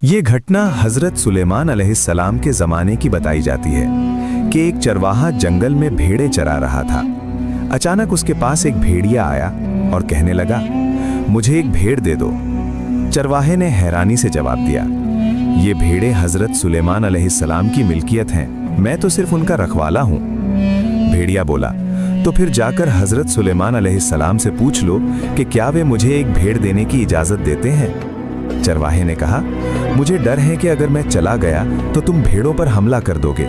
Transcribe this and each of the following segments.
ये घटना हजरत सुलेमान अलैहिस्सलाम के ज़माने की बताई जाती है कि एक चरवाहा जंगल में भेड़ें चरा रहा था। अचानक उसके पास एक भेड़िया आया और कहने लगा, मुझे एक भेड़ दे दो। चरवाहे ने हैरानी से जवाब दिया, ये भेड़ें हजरत सुलेमान अलैहिस्सलाम की मिल्कियत हैं, मैं तो सिर्फ उनका रखवाला हूँ। भेड़िया बोला, तो फिर जाकर हजरत सुलेमान अलैहिस्सलाम से पूछ लो कि क्या वे मुझे एक भेड़ देने की इजाज़त देते हैं। चरवाहे ने कहा, मुझे डर है कि अगर मैं चला गया तो तुम भेड़ों पर हमला कर दोगे।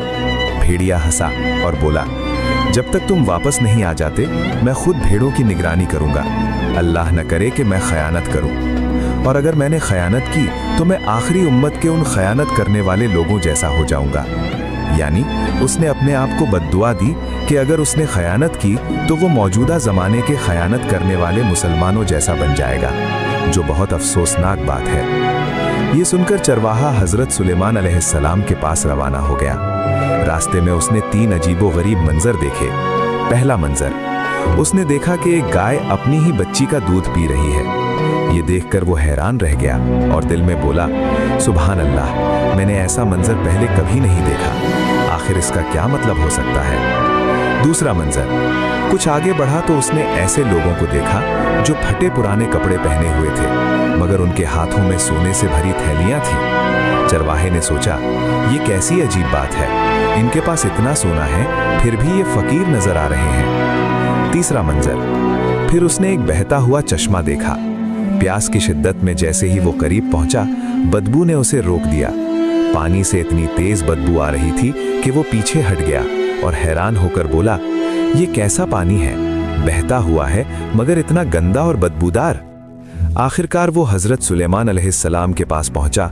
भेड़िया हंसा और बोला, जब तक तुम वापस नहीं आ जाते मैं खुद भेड़ों की निगरानी करूंगा। अल्लाह न करे कि मैं खयानत करूं, और अगर मैंने खयानत की तो मैं आखिरी उम्मत के उन खयानत करने वाले लोगों जैसा हो जाऊंगा। यानी उसने अपने आप को बद्दुआ दी कि अगर उसने खयानत की तो वो मौजूदा ज़माने के खयानत करने वाले मुसलमानों जैसा बन जाएगा, जो बहुत अफसोसनाक बात है। ये सुनकर चरवाहा हजरत सुलेमान अलैहिस्सलाम के पास रवाना हो गया। रास्ते में उसने 3 अजीबो-गरीब मंजर देखे। पहला मंजर, उसने देखा कि एक गाय अपनी ही बच्ची का दूध पी रही है। ये देखकर वो हैरान रह गया और दिल में बोला, सुभान अल्लाह, मैंने ऐसा मंजर पहले कभी नहीं देखा, आखिर इसका क्या मतलब हो सकता है। दूसरा मंजर, कुछ आगे बढ़ा तो उसने ऐसे लोगों को देखा जो फटे पुराने कपड़े पहने हुए थे, मगर उनके हाथों में सोने से भरी थैलियां थीं। चरवाहे ने सोचा, ये कैसी अजीब बात है, इनके पास इतना सोना है फिर भी ये फकीर नजर आ रहे हैं। तीसरा मंजर, फिर उसने एक बहता हुआ चश्मा देखा। प्यास की शिद्दत में जैसे ही वो करीब पहुंचा, बदबू ने उसे रोक दिया। पानी से इतनी तेज बदबू आ रही थी कि वो पीछे हट गया और हैरान होकर बोला, ये कैसा पानी है, बहता हुआ है मगर इतना गंदा और बदबूदार। आखिरकार वो हजरत सुलेमान अलैहिस्सलाम के पास पहुंचा